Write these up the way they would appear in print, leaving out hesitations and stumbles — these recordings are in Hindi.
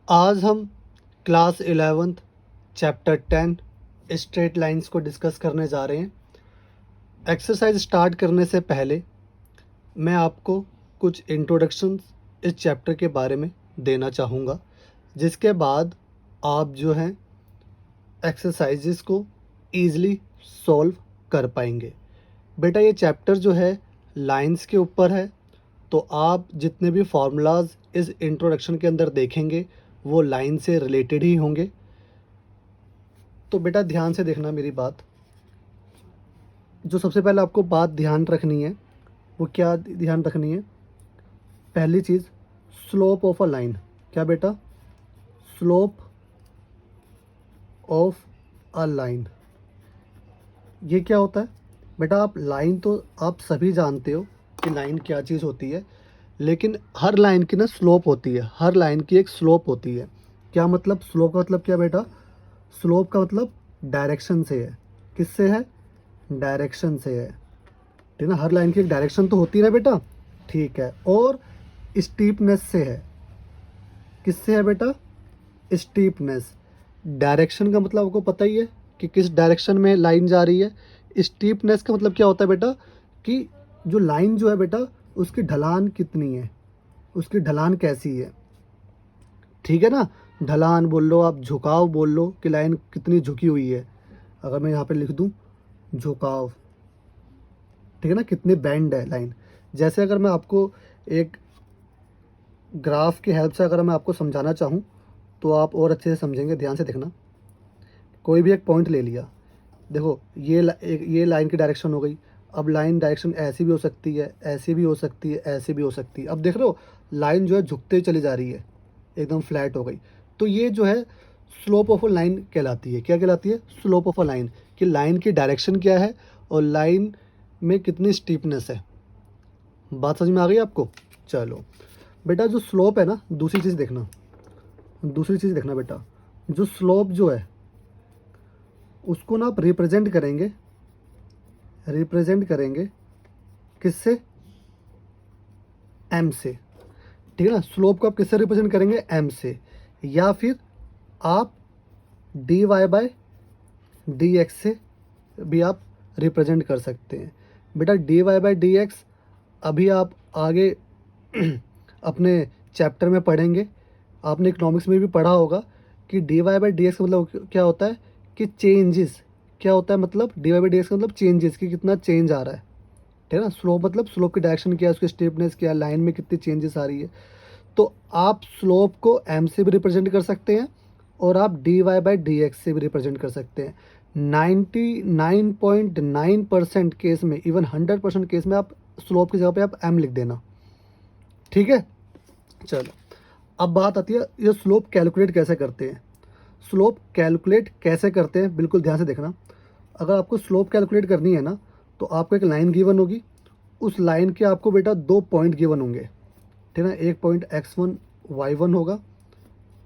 आज हम class 11th chapter 10 straight lines को डिस्कस करने जा रहे हैं। एक्सरसाइज स्टार्ट करने से पहले मैं आपको कुछ इंट्रोडक्शन इस चैप्टर के बारे में देना चाहूँगा, जिसके बाद आप जो हैं एक्सरसाइजेस को ईज़िली सॉल्व कर पाएंगे। बेटा ये चैप्टर जो है लाइंस के ऊपर है, तो आप जितने भी फार्मूलाज इस इंट्रोडक्शन के अंदर देखेंगे वो लाइन से रिलेटेड ही होंगे। तो बेटा ध्यान से देखना मेरी बात। जो सबसे पहले आपको बात ध्यान रखनी है वो क्या ध्यान रखनी है? पहली चीज़, स्लोप ऑफ अ लाइन। क्या बेटा? Slope of a line. ये क्या होता है बेटा? आप लाइन तो आप सभी जानते हो कि लाइन क्या चीज़ होती है, लेकिन हर लाइन की ना स्लोप होती है। हर लाइन की एक स्लोप होती है। क्या मतलब? स्लोप का मतलब क्या बेटा? स्लोप का मतलब डायरेक्शन से है। किससे है? डायरेक्शन से है। ठीक है ना? हर लाइन की एक डायरेक्शन तो होती है ना बेटा, ठीक है। और स्टीपनेस से है। किससे है बेटा? स्टीपनेस। डायरेक्शन का मतलब आपको पता ही है कि किस डायरेक्शन में लाइन जा रही है। स्टीपनेस का मतलब क्या होता है बेटा? कि जो लाइन जो है बेटा उसकी ढलान कितनी है, उसकी ढलान कैसी है। ठीक है ना? ढलान बोल लो, आप झुकाव बोल लो कि लाइन कितनी झुकी हुई है। अगर मैं यहाँ पे लिख दूँ झुकाव, ठीक है ना, कितनी बैंड है लाइन। जैसे अगर मैं आपको एक ग्राफ की हेल्प से अगर मैं आपको समझाना चाहूँ तो आप और अच्छे से समझेंगे। ध्यान से देखना। कोई भी एक पॉइंट ले लिया, देखो ये लाइन की डायरेक्शन हो गई। अब लाइन डायरेक्शन ऐसी भी हो सकती है, ऐसी भी हो सकती है, ऐसी भी हो सकती है। अब देख रहे हो लाइन जो है झुकते चली जा रही है, एकदम फ्लैट हो गई। तो ये जो है स्लोप ऑफ अ लाइन कहलाती है। क्या कहलाती है? Slope of a line. कि लाइन की डायरेक्शन क्या है और लाइन में कितनी स्टीपनेस है। बात समझ में आ गई आपको? चलो बेटा, जो स्लोप है ना, दूसरी चीज़ देखना, दूसरी चीज़ देखना बेटा। जो स्लोप जो है उसको ना आप रिप्रेजेंट करेंगे, रिप्रेजेंट करेंगे किससे? एम से। ठीक है ना? स्लोप को आप किससे रिप्रेजेंट करेंगे? एम से। या फिर आप D Y by D X से भी आप रिप्रेजेंट कर सकते हैं। बेटा D Y by D X अभी आप आगे अपने चैप्टर में पढ़ेंगे। आपने इकोनॉमिक्स में भी पढ़ा होगा कि D Y by D X का मतलब क्या होता है कि चेंजेस। क्या होता है मतलब? D Y by D X का मतलब चेंजेस, कि कितना चेंज आ रहा है। ठीक है ना? स्लोप मतलब स्लोप की डायरेक्शन क्या है, उसकी स्टेपनेस क्या है, लाइन में कितनी चेंजेस आ रही है। तो आप स्लोप को एम से भी रिप्रेजेंट कर सकते हैं और आप D Y by D X से भी रिप्रेजेंट कर सकते हैं। 99.9% केस में, इवन 100% केस में आप स्लोप की जगह पे आप एम लिख देना। ठीक है? चलो अब बात आती है ये स्लोप कैलकुलेट कैसे करते हैं। स्लोप कैलकुलेट कैसे करते हैं बिल्कुल ध्यान से देखना। अगर आपको स्लोप कैलकुलेट करनी है ना, तो आपको एक लाइन गिवन होगी। उस लाइन के आपको बेटा दो पॉइंट गिवन होंगे। ठीक है ना? एक पॉइंट x1 y1 होगा,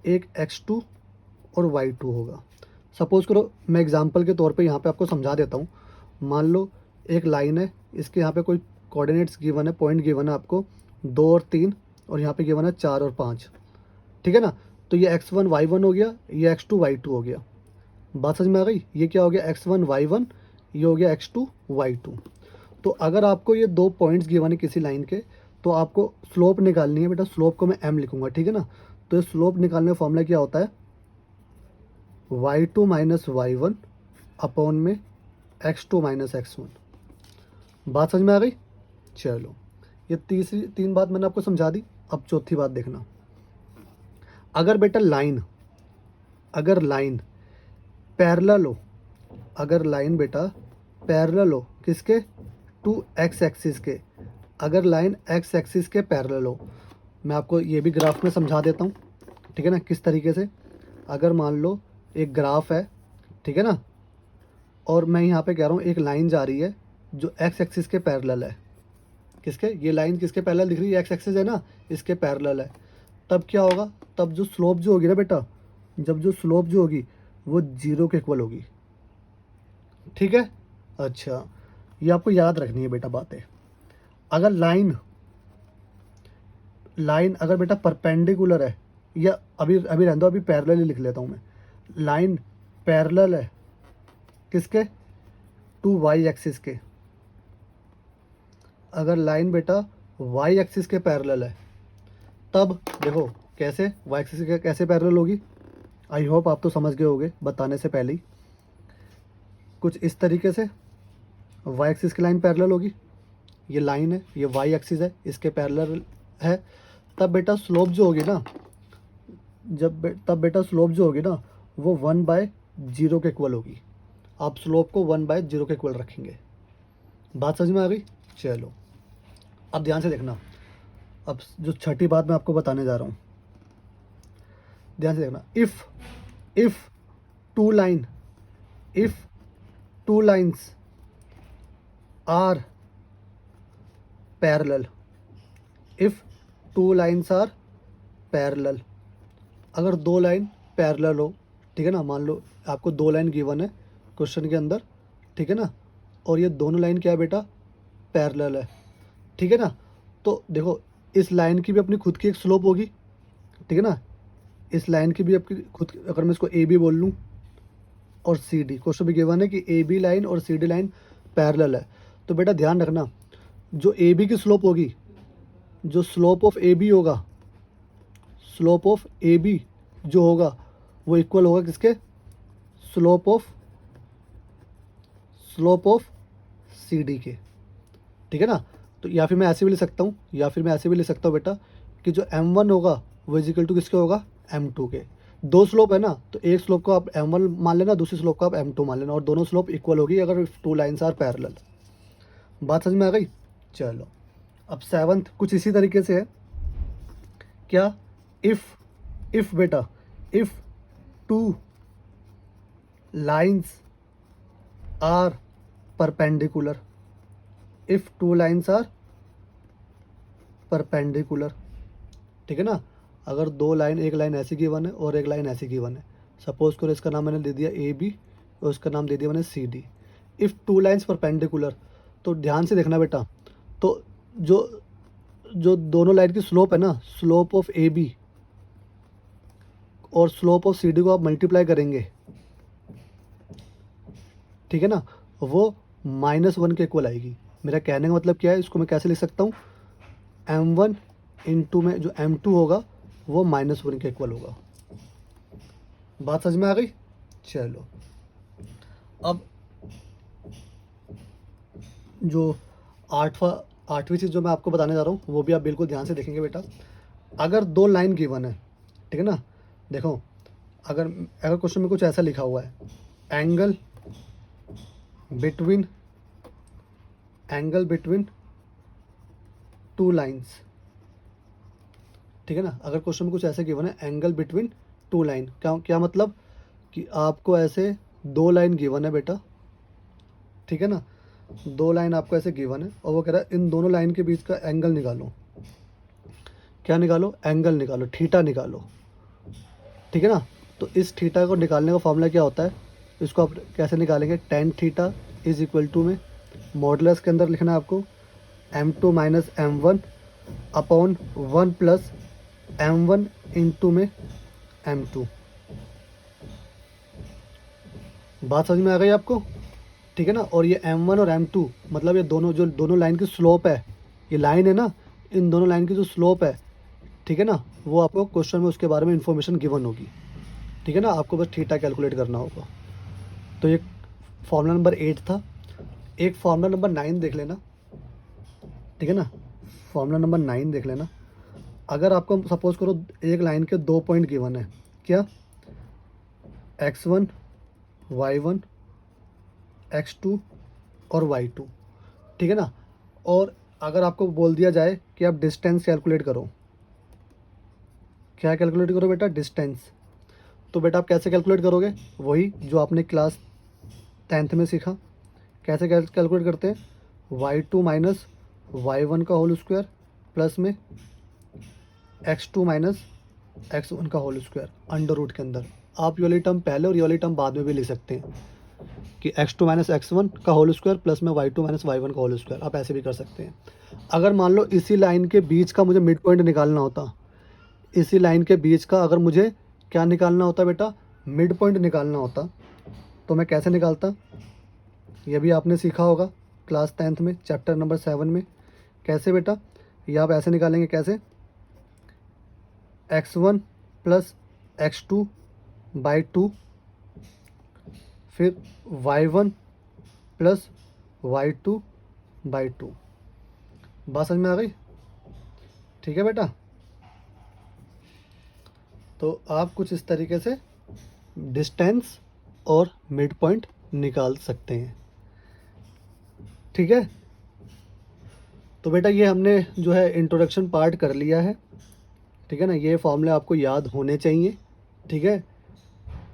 एक x2 और y2 होगा। सपोज़ करो, मैं एग्जांपल के तौर पे यहाँ पे आपको समझा देता हूँ। मान लो एक लाइन है, इसके यहाँ पे कोई कोऑर्डिनेट्स गिवन है, पॉइंट गिवन है आपको 2 और 3, और यहाँ पे गिवन है 4 और 5। ठीक है ना? तो ये x1 y1 हो गया, ये x2 y2 हो गया। बात समझ में आ गई? ये क्या हो गया? x1 y1, ये हो गया x2 y2। तो अगर आपको ये दो पॉइंट्स गिवन है किसी लाइन के, तो आपको स्लोप निकालनी है बेटा। स्लोप को मैं m लिखूंगा। ठीक है ना? तो ये स्लोप निकालने का फॉर्मूला क्या होता है? y2 माइनस y1 अपॉन में x2 माइनस x1। बात समझ में आ गई? चलो ये तीन बात मैंने आपको समझा दी। अब चौथी बात देखना। अगर बेटा लाइन, अगर लाइन पैरेलल हो, अगर लाइन बेटा पैरेलल हो किसके? टू एक्स एक्सिस के। अगर लाइन एक्स एक्सिस के पैरेलल हो, मैं आपको ये भी ग्राफ में समझा देता हूँ। ठीक है ना? किस तरीके से? अगर मान लो एक ग्राफ है, ठीक है ना, और मैं यहाँ पे कह रहा हूँ एक लाइन जा रही है जो एक्स एक्सिस के पैरेलल है। किसके? ये लाइन किसके पैरेलल दिख रही है? एक्स एक्सिस है ना, इसके पैरेलल है। तब क्या होगा? तब जो स्लोप जो होगी ना बेटा, जब जो स्लोप जो होगी वो 0 के इक्वल होगी। ठीक है? अच्छा, ये आपको याद रखनी है बेटा बातें। अगर लाइन, लाइन अगर बेटा परपेंडिकुलर है, या अभी अभी रहने दो, अभी पैरेलल ही लिख लेता हूँ मैं। लाइन पैरेलल है किसके, टू वाई एक्सिस के। अगर लाइन बेटा वाई एक्सिस के पैरेलल है तब देखो कैसे वाई एक्सिस के कैसे पैरेलल होगी। आई होप आप तो समझ गए होगे बताने से पहले ही। कुछ इस तरीके से वाई एक्सिस की लाइन पैरेलल होगी, ये लाइन है, ये वाई एक्सिस है, इसके पैरेलल है। तब बेटा स्लोप जो होगी ना, तब बेटा स्लोप जो होगी ना वो 1/0 के इक्वल होगी। आप स्लोप को 1/0 के इक्वल रखेंगे। बात समझ में आ गई। चलो अब ध्यान से देखना, अब जो छठी बात मैं आपको बताने जा रहा हूँ, ध्यान से देखना। If two lines are parallel, if two lines are parallel, अगर दो लाइन पैरेलल हो, ठीक है ना, मान लो आपको दो लाइन गिवन है क्वेश्चन के अंदर, ठीक है ना, और ये दोनों लाइन क्या है बेटा, पैरेलल है, ठीक है ना। तो देखो इस लाइन की भी अपनी खुद की एक स्लोप होगी, ठीक है ना, इस लाइन की भी आपकी खुद, अगर मैं इसको ए बी बोल लूँ और सी डी, क्वेश्चन भी गिवन है कि ए बी लाइन और सी डी लाइन पैरेलल है, तो बेटा ध्यान रखना जो ए बी की स्लोप होगी, जो स्लोप ऑफ ए बी होगा, स्लोप ऑफ ए बी जो होगा वो इक्वल होगा किसके, स्लोप ऑफ सी डी के, ठीक है ना। तो या फिर मैं ऐसे भी ले सकता हूँ बेटा कि जो m1 होगा वो इजिकल टू किसके होगा, m2 के। दो स्लोप है ना, तो एक स्लोप को आप m1 मान लेना, दूसरी स्लोप को आप m2 मान लेना, और दोनों स्लोप इक्वल होगी अगर टू लाइन्स आर पैरेलल। बात समझ में आ गई। चलो अब सेवंथ कुछ इसी तरीके से है, क्या, इफ बेटा if two lines are perpendicular, if two lines are perpendicular, ठीक है ना। अगर दो लाइन, एक लाइन ऐसी गिवन है और एक लाइन ऐसी गिवन है, सपोज करो इसका नाम मैंने दे दिया ए बी और उसका नाम दे दिया मैंने C D. If two lines perpendicular, तो ध्यान से देखना बेटा, तो जो दोनों लाइन की स्लोप है ना, स्लोप ऑफ ए बी और स्लोप ऑफ सी डी को आप मल्टीप्लाई करेंगे, ठीक है ना, वो -1 के इक्वल आएगी। मेरा कहने का मतलब क्या है, इसको मैं कैसे लिख सकता हूँ, m1 इंटू में जो m2 होगा वो -1 के इक्वल होगा। बात समझ में आ गई। चलो अब जो आठवीं चीज़ जो मैं आपको बताने जा रहा हूँ वो भी आप बिल्कुल ध्यान से देखेंगे बेटा। अगर दो लाइन गिवन है, ठीक है ना, देखो अगर क्वेश्चन में कुछ ऐसा लिखा हुआ है, एंगल बिटवीन टू लाइन्स, ठीक है ना। अगर क्वेश्चन में कुछ ऐसे गिवन है, एंगल बिटवीन टू लाइन, क्या मतलब कि आपको ऐसे दो लाइन गिवन है बेटा, ठीक है ना, दो लाइन आपको ऐसे गिवन है और वो कह रहा है इन दोनों लाइन के बीच का एंगल निकालो। क्या निकालो, एंगल निकालो, थीटा निकालो, ठीक है ना। तो इस थीटा को निकालने का फॉर्मूला क्या होता है, इसको आप कैसे निकालेंगे, tan theta is equal to में मॉडुलस के अंदर लिखना है आपको m2 minus m1 upon 1 plus m1 into में m2। बात समझ में आ गई आपको, ठीक है ना। और ये m1 और m2 मतलब ये दोनों लाइन की स्लोप है, ये लाइन है ना, इन दोनों लाइन की जो स्लोप है, ठीक है ना, वो आपको क्वेश्चन में उसके बारे में इंफॉर्मेशन गिवन होगी, ठीक है ना। आपको बस थीटा कैलकुलेट करना होगा। तो ये फॉर्मूला नंबर 8 था। एक फॉर्मूला नंबर 9 देख लेना, ठीक है ना, फॉर्मूला नंबर 9 देख लेना। अगर आपको सपोज करो एक लाइन के दो पॉइंट गिवन है, क्या, x1 y1 x2 और y2, ठीक है ना। और अगर आपको बोल दिया जाए कि आप डिस्टेंस कैलकुलेट करो, क्या कैलकुलेट करो बेटा, डिस्टेंस, तो बेटा आप कैसे कैलकुलेट करोगे, वही जो आपने क्लास 10th में सीखा। कैसे कैलकुलेट करते हैं, y2 माइनस y1 का होल स्क्वायर प्लस में x2 माइनस x1 का होल स्क्वायर अंडर रूट के अंदर। आप ये वाली टर्म पहले और ये वाली टर्म बाद में भी ले सकते हैं कि x2 माइनस x1 का होल स्क्वायर प्लस में y2 माइनस y1 का होल स्क्वायर, आप ऐसे भी कर सकते हैं। अगर मान लो इसी लाइन के बीच का मुझे मिड पॉइंट निकालना होता, इसी लाइन के बीच का अगर मुझे क्या निकालना होता बेटा, मिड पॉइंट निकालना होता, तो मैं कैसे निकालता, ये भी आपने सीखा होगा क्लास 10th में चैप्टर नंबर 7 में। कैसे बेटा, ये आप ऐसे निकालेंगे, कैसे, x1 प्लस x2 बाई 2, फिर y1 प्लस y2 बाई 2। बात समझ में आ गई? ठीक है बेटा, तो आप कुछ इस तरीके से डिस्टेंस और मिड पॉइंट निकाल सकते हैं। ठीक है, तो बेटा ये हमने जो है इंट्रोडक्शन पार्ट कर लिया है। ठीक है ना, ये फॉर्मूले आपको याद होने चाहिए। ठीक है,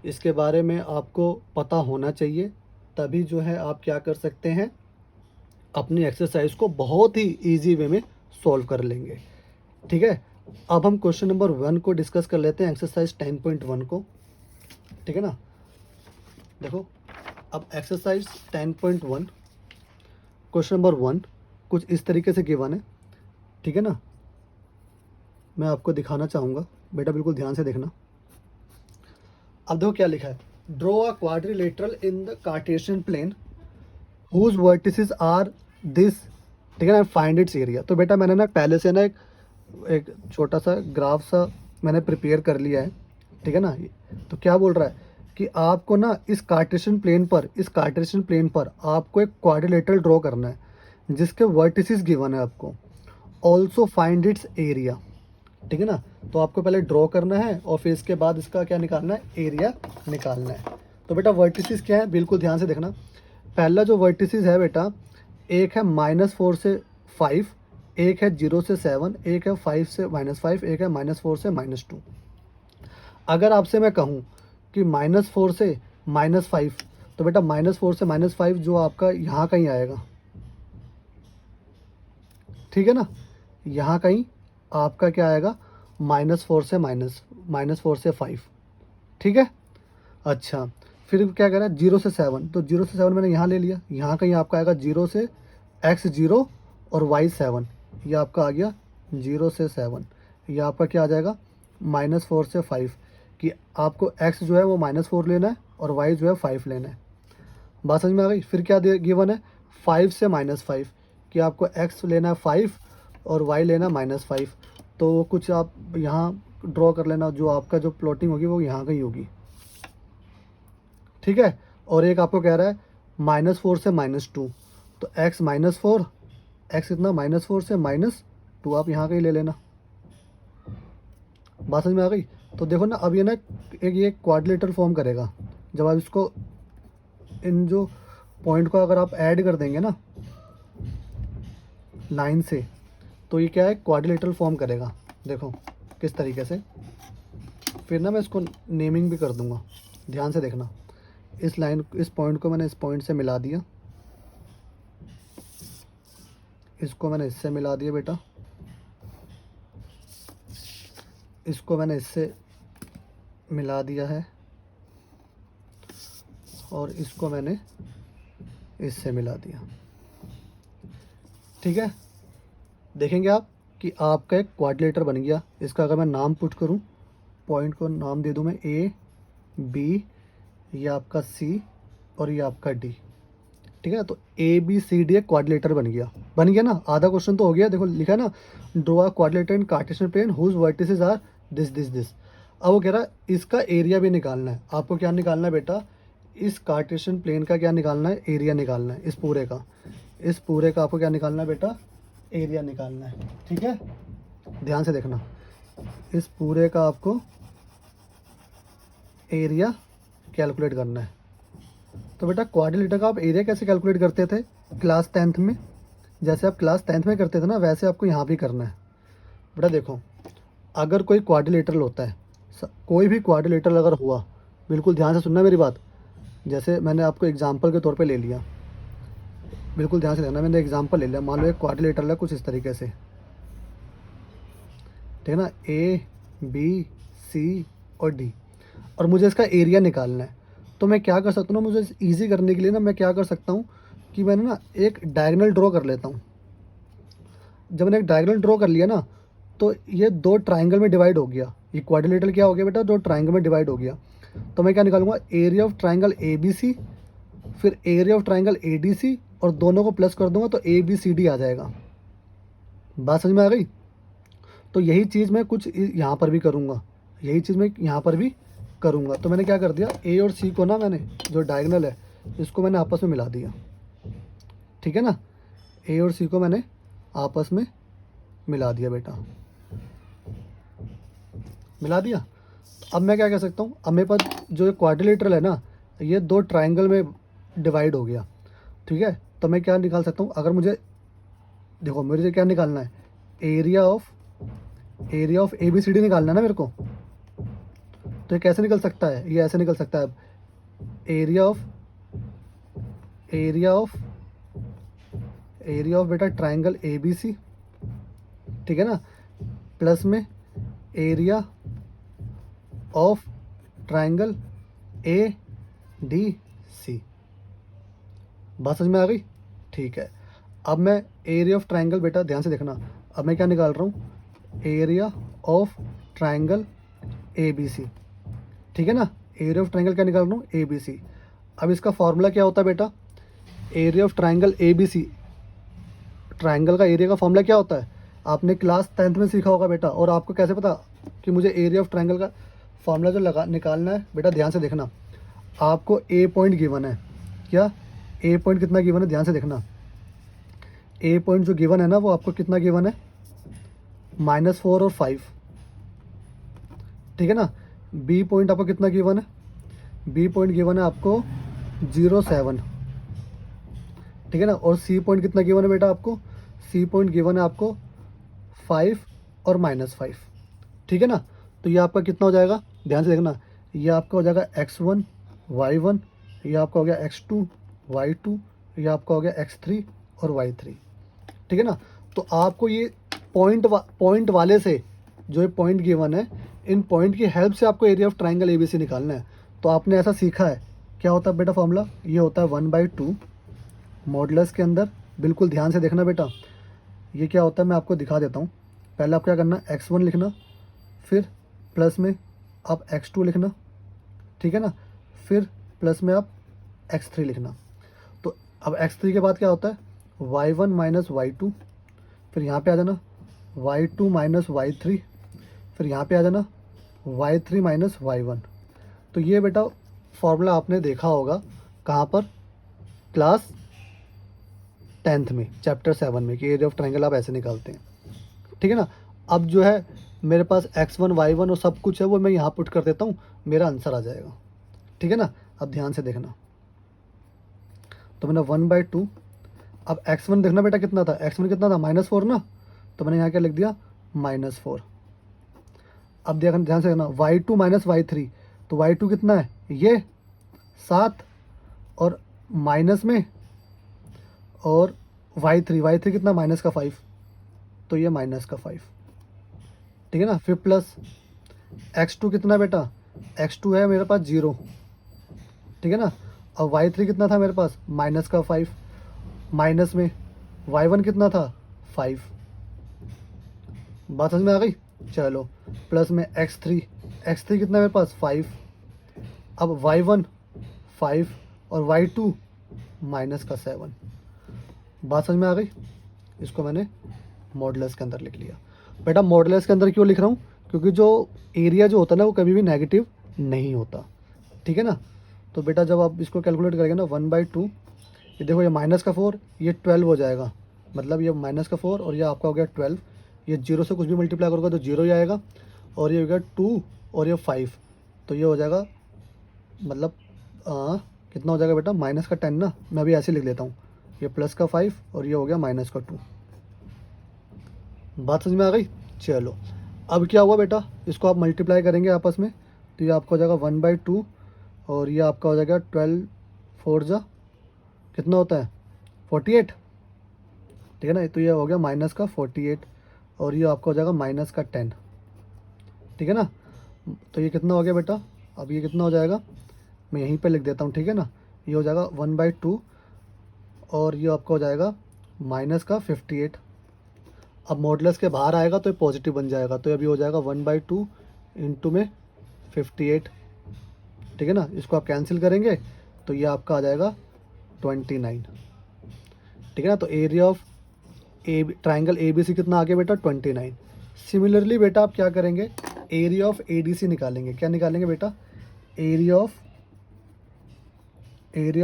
इसके बारे में आपको पता होना चाहिए, तभी जो है आप क्या कर सकते हैं, अपनी एक्सरसाइज को बहुत ही ईजी वे में सॉल्व कर लेंगे। ठीक है, अब हम क्वेश्चन नंबर 1 को डिस्कस कर लेते हैं, एक्सरसाइज 10.1 को। ठीक है ना, देखो अब एक्सरसाइज 10.1 क्वेश्चन नंबर 1 कुछ इस तरीके से गिवन है। ठीक है ना, मैं आपको दिखाना चाहूँगा, बेटा बिल्कुल ध्यान से देखना। अब देखो क्या लिखा है, draw a quadrilateral in the Cartesian plane whose vertices are this. ठीक है ना, फाइंड इट्स एरिया। तो बेटा मैंने ना पहले से ना एक छोटा सा ग्राफ सा मैंने प्रिपेयर कर लिया है। ठीक है ना, तो क्या बोल रहा है कि आपको ना इस कार्टेशियन प्लेन पर आपको एक क्वाड्रिलेटरल ड्रॉ करना है जिसके वर्टिसेस गिवन है आपको, ऑल्सो फाइंड इट्स एरिया। ठीक है ना, तो आपको पहले ड्रॉ करना है और फिर इसके बाद इसका क्या निकालना है, एरिया निकालना है। तो बेटा वर्टिसेस क्या है, बिल्कुल ध्यान से देखना। पहला जो वर्टिसेस है बेटा, एक है -4 से 5, एक है 0 से 7, एक है 5 से -5, एक है -4 से -2। अगर आपसे मैं कहूँ कि -4 से -5, तो बेटा -4 से -5 जो आपका यहाँ कहीं आएगा। ठीक है ना, यहाँ कहीं आपका क्या आएगा, -4 से -4 से 5। ठीक है, अच्छा फिर क्या कह रहा है, 0 से 7, तो 0 से 7 मैंने यहाँ ले लिया, यहाँ कहीं आपका आएगा 0 से x0 और y7, ये आपका आ गया 0 से 7। ये आपका क्या आ जाएगा, -4 से 5, कि आपको x जो है वो -4 लेना है और y जो है 5 लेना है। बात समझ में आ गई? फिर क्या दे गिवन है, 5 से -5, कि आपको x लेना है 5 और y लेना -5। तो कुछ आप यहाँ ड्रॉ कर लेना, जो आपका जो प्लॉटिंग होगी वो यहाँ कहीं होगी। ठीक है, और एक आपको कह रहा है -4 से -2, तो x -4, x कितना, -4 से -2, आप यहाँ कहीं ले लेना। बात समझ में आ गई? तो देखो ना, अब ये ना एक ये क्वाड्रिलेटरल फॉर्म करेगा जब आप इसको, इन जो पॉइंट को अगर आप ऐड कर देंगे ना लाइन से, तो ये क्या है, क्वाड्रिलेटरल फॉर्म करेगा। देखो किस तरीके से, फिर ना मैं इसको नेमिंग भी कर दूंगा, ध्यान से देखना। इस लाइन, इस पॉइंट को मैंने इस पॉइंट से मिला दिया, इसको मैंने इससे मिला दिया बेटा, इसको मैंने इससे मिला दिया है, और इसको मैंने इससे मिला दिया। ठीक है, देखेंगे आप कि आपका एक क्वाड्रिलेटर बन गया। इसका अगर मैं नाम पुट करूं, पॉइंट को नाम दे दूं मैं A, B, ये आपका C और ये आपका D। ठीक है ना, तो ABCD एक क्वाड्रिलेटर बन गया ना। आधा क्वेश्चन तो हो गया। देखो लिखा है ना, draw a quadrilateral in Cartesian plane whose vertices are this this this. अब वो कह रहा है इसका एरिया भी निकालना है। आपको क्या निकालना है बेटा, इस कार्टेशियन प्लेन का क्या निकालना है, एरिया निकालना है। इस पूरे का आपको क्या निकालना है बेटा, एरिया निकालना है। ठीक है, ध्यान से देखना, इस पूरे का आपको एरिया कैलकुलेट करना है। तो बेटा क्वाड्रिलेटर का आप एरिया कैसे कैलकुलेट करते थे क्लास 10th में, जैसे आप क्लास 10th में करते थे ना, वैसे आपको यहाँ भी करना है। बेटा देखो, अगर कोई क्वाड्रिलेटरल होता है, कोई भी क्वाड्रिलेटरल अगर हुआ, बिल्कुल ध्यान से सुनना मेरी बात। जैसे मैंने आपको एग्जांपल के तौर पे ले लिया, बिल्कुल ध्यान से देखना, मैंने एग्जांपल ले लिया। मान लो एक क्वाड्रिलेटरल है कुछ इस तरीके से, ठीक है ना, A, B, C और D, और मुझे इसका एरिया निकालना है। तो मैं क्या कर सकता हूँ ना, मुझे ईजी करने के लिए ना मैं क्या कर सकता हूँ कि मैंने ना एक डायगोनल ड्रॉ कर लेता हूँ। जब मैंने एक डायगोनल ड्रॉ कर लिया ना, तो ये दो ट्राइंगल में डिवाइड हो गया, ये क्वाड्रिलेटरल क्या हो गया बेटा, दो ट्राइंगल में डिवाइड हो गया। तो मैं क्या निकालूंगा, area of triangle A B C, फिर area of triangle A D C, और दोनों को प्लस कर दूंगा तो ए बी सी डी आ जाएगा। बात समझ में आ गई। तो यही चीज़ मैं कुछ यहाँ पर भी करूँगा, यही चीज़ मैं यहाँ पर भी करूँगा। तो मैंने क्या कर दिया, ए और सी को ना मैंने जो डायगोनल है इसको मैंने आपस में मिला दिया, ठीक है ना। ए और सी को मैंने आपस में मिला दिया बेटा, मिला दिया। अब मैं क्या कह सकता हूँ, अब मेरे पास जो क्वाड्रिलेटरल है ना, ये दो ट्राइंगल में डिवाइड हो गया, ठीक है। तो मैं क्या निकाल सकता हूँ, अगर मुझे देखो मुझे क्या निकालना है, area of A B C D निकालना है ना मेरे को। तो ये कैसे निकल सकता है, ये ऐसे निकल सकता है। अब एरिया ऑफ बेटा ट्राइंगल ए बी सी, ठीक है ना, प्लस में area of triangle A D C. बात समझ में आ गई, ठीक है। अब मैं एरिया ऑफ ट्राइंगल बेटा ध्यान से देखना, अब मैं क्या निकाल रहा हूँ, area of triangle A B C, ठीक है ना। एरिया ऑफ ट्राइंगल क्या निकाल रहा हूँ, ए बी सी। अब इसका फॉर्मूला क्या होता है बेटा, area of triangle A B C, triangle का एरिया का फॉर्मूला क्या होता है, आपने क्लास 10th में सीखा होगा बेटा। और आपको कैसे पता कि मुझे एरिया ऑफ ट्राइंगल का फॉर्मूला जो निकालना है बेटा, ध्यान से देखना। आपको ए पॉइंट गिवन है, क्या ए पॉइंट कितना गिवन है, ध्यान से देखना। ए पॉइंट जो गिवन है ना, वो आपको कितना गिवन है, -4 और 5, ठीक है ना। बी पॉइंट आपको कितना गिवन है, बी पॉइंट गिवन है आपको 0 7, ठीक है ना। और सी पॉइंट कितना गिवन है बेटा आपको, सी पॉइंट गिवन है आपको 5 और -5, ठीक है ना। तो ये आपका कितना हो जाएगा, ध्यान से देखना, ये आपका हो जाएगा x1 y1, ये आपका हो गया x2 y2, ये आपका हो गया x3 और y3, ठीक है ना। तो आपको ये पॉइंट वाले से जो ये पॉइंट गिवन है, इन पॉइंट की हेल्प से आपको area of triangle A B C निकालना है। तो आपने ऐसा सीखा है, क्या होता है बेटा फॉर्मूला, ये होता है 1/2 मॉडुलस के अंदर। बिल्कुल ध्यान से देखना बेटा, ये क्या होता है मैं आपको दिखा देता हूँ। पहले आप क्या करना, x1 लिखना, फिर प्लस में आप x2 लिखना, ठीक है ना, फिर प्लस में आप x3 लिखना। तो अब x3 के बाद क्या होता है, y1 माइनस y2, फिर यहाँ पे आ जाना y2 माइनस y3, फिर यहाँ पे आ जाना y3 माइनस y1। तो ये बेटा फॉर्मूला आपने देखा होगा कहाँ पर, क्लास 10th में चैप्टर 7 में, कि एरिया ऑफ ट्राइंगल आप ऐसे निकालते हैं, ठीक है ना। अब जो है मेरे पास x1 y1 और सब कुछ है, वो मैं यहाँ पुट कर देता हूँ, मेरा आंसर आ जाएगा, ठीक है ना। अब ध्यान से देखना, तो मैंने 1/2, अब x1 देखना बेटा कितना था, x1 कितना था, -4 ना, तो मैंने यहाँ क्या लिख दिया, -4। अब देखना ध्यान से देखना, y2 माइनस y3, तो y2 कितना है, ये 7, और माइनस में, और y3 कितना, -5, तो ये -5, ठीक है ना। फिर प्लस x2 कितना बेटा, x2 है मेरे पास 0, ठीक है ना। और y3 कितना था मेरे पास, -5, माइनस में y1 कितना था, 5। बात समझ में आ गई, चलो। प्लस में x3 कितना मेरे पास, 5। अब y1 5 और y2 -7। बात समझ में आ गई, इसको मैंने मॉडुलस के अंदर लिख लिया। बेटा मॉडुलस के अंदर क्यों लिख रहा हूँ, क्योंकि जो एरिया जो होता है ना, वो कभी भी नेगेटिव नहीं होता, ठीक है ना। तो बेटा जब आप इसको कैलकुलेट करेंगे ना, 1/2, ये देखो ये -4, ये 12 हो जाएगा, मतलब ये -4 और ये आपका हो गया 12। ये 0 से कुछ भी मल्टीप्लाई करोगे तो 0 ही आएगा, और ये हो गया 2 और ये 5, तो ये हो जाएगा, मतलब कितना हो जाएगा बेटा, -10 ना, मैं अभी ऐसे लिख लेता हूँ, ये +5 और ये हो गया -2। बात समझ में आ गई, चलो। अब क्या हुआ बेटा, इसको आप मल्टीप्लाई करेंगे आपस में, तो ये आपका हो जाएगा 1/2, और ये आपका हो जाएगा 12 4 जा कितना होता है, 48, ठीक है ना। तो ये हो गया -48, और ये आपका हो जाएगा -10, ठीक है ना। तो ये कितना हो गया बेटा, अब ये कितना हो जाएगा, मैं यहीं पे लिख देता हूँ, ठीक है ना। ये हो जाएगा 1/2, और ये आपका हो जाएगा -58। अब मॉडुलस के बाहर आएगा तो ये पॉजिटिव बन जाएगा, तो ये अभी हो जाएगा 1/2 इंटू में 58, ठीक है ना। इसको आप कैंसिल करेंगे तो ये आपका आ जाएगा 29, ठीक है ना। तो area of a triangle A B C कितना आ गया बेटा 29। सिमिलरली बेटा आप क्या करेंगे, area of A D C निकालेंगे। क्या निकालेंगे बेटा, area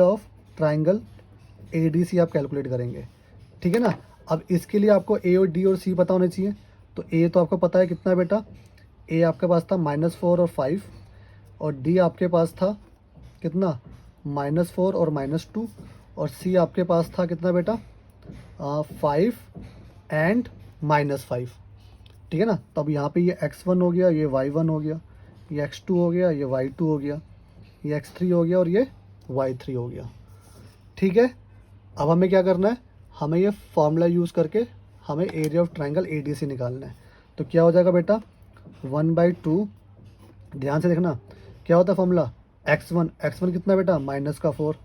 of triangle A D C आप कैलकुलेट करेंगे, ठीक है ना। अब इसके लिए आपको ए और डी और सी पता होने चाहिए। तो ए तो आपको पता है कितना है बेटा, ए आपके पास था -4 और 5, और डी आपके पास था कितना -4 और -2, और सी आपके पास था कितना बेटा 5 एंड -5, ठीक है ना। तब यहाँ पे ये x1 हो गया, ये y1 हो गया, ये x2 हो गया, ये y2 हो गया, ये x3 हो गया और ये y3 हो गया, ठीक है। अब हमें क्या करना है, हमें ये फॉर्मूला यूज़ करके हमें area of triangle A D C निकालना है। तो क्या हो जाएगा बेटा 1/2, ध्यान से देखना क्या होता है फॉर्मूला, x1 कितना बेटा -4,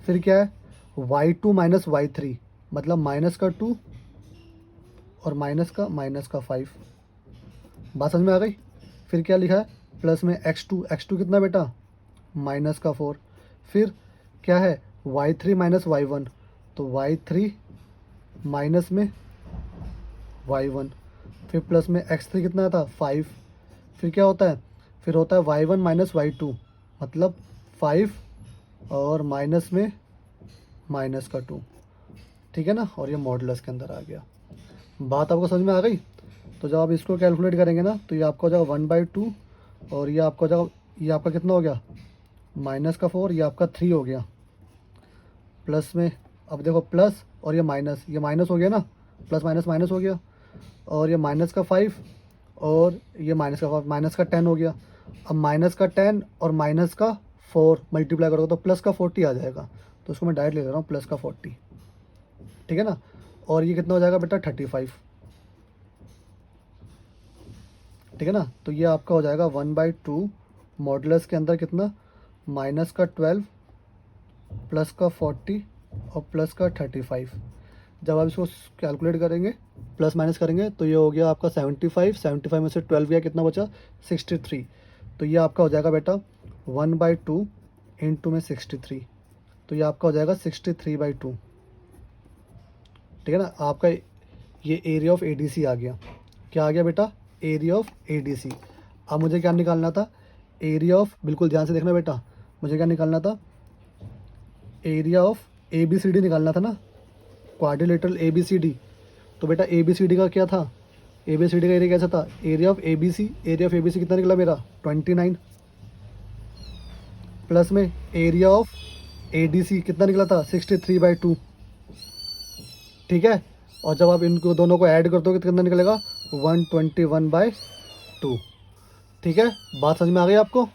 फिर क्या है y2 - y3 मतलब -2 और -5, बात समझ में आ गई। फिर क्या लिखा है प्लस में x2 कितना बेटा -4, फिर क्या है y3 - y1 तो y3 माइनस में y1, फिर प्लस में x3 कितना था 5, फिर क्या होता है, फिर होता है y1 - y2 मतलब 5 और माइनस में -2, ठीक है ना। और ये मॉडुलस के अंदर आ गया। बात आपको समझ में आ गई। तो जब आप इसको कैलकुलेट करेंगे ना तो ये आपका हो जाएगा 1/2 और ये आपका हो जाएगा, ये आपका कितना हो गया -4, ये आपका 3 हो गया, प्लस में अब देखो प्लस और ये माइनस हो गया ना, प्लस माइनस हो गया, और ये -5 और ये -10 हो गया। अब -10 और -4 मल्टीप्लाई करोगे तो प्लस का 40 आ जाएगा, तो उसको मैं डायरेक्ट ले ले रहा हूँ प्लस का 40, ठीक है ना। और ये कितना हो जाएगा बेटा 35, ठीक है ना। तो ये आपका हो जाएगा 1/2 मॉडुलस के अंदर कितना -12 प्लस का 40 और प्लस का 35। जब आप इसको कैलकुलेट करेंगे प्लस माइनस करेंगे तो ये हो गया आपका 75 में से 12 गया कितना बचा 63। तो ये आपका हो जाएगा बेटा 1/2 इंटू में 63, तो ये आपका हो जाएगा 63/2, ठीक है ना। आपका ये एरिया ऑफ एडीसी आ गया। क्या आ गया बेटा एरिया ऑफ एडीसी। अब मुझे क्या निकालना था, एरिया ऑफ, बिल्कुल ध्यान से देखना बेटा, मुझे क्या निकालना था एरिया ऑफ ABCD निकालना था ना, क्वाड्रिलेटरल ABCD। तो बेटा ABCD का क्या था, ABCD का एरिया कैसा था, एरिया ऑफ ABC कितना निकला मेरा 29, प्लस में एरिया ऑफ ADC कितना निकला था 63/2, ठीक है। और जब आप इनको दोनों को ऐड कर दोगे तो कितना निकलेगा 121/2, ठीक है। बात समझ में आ गई आपको।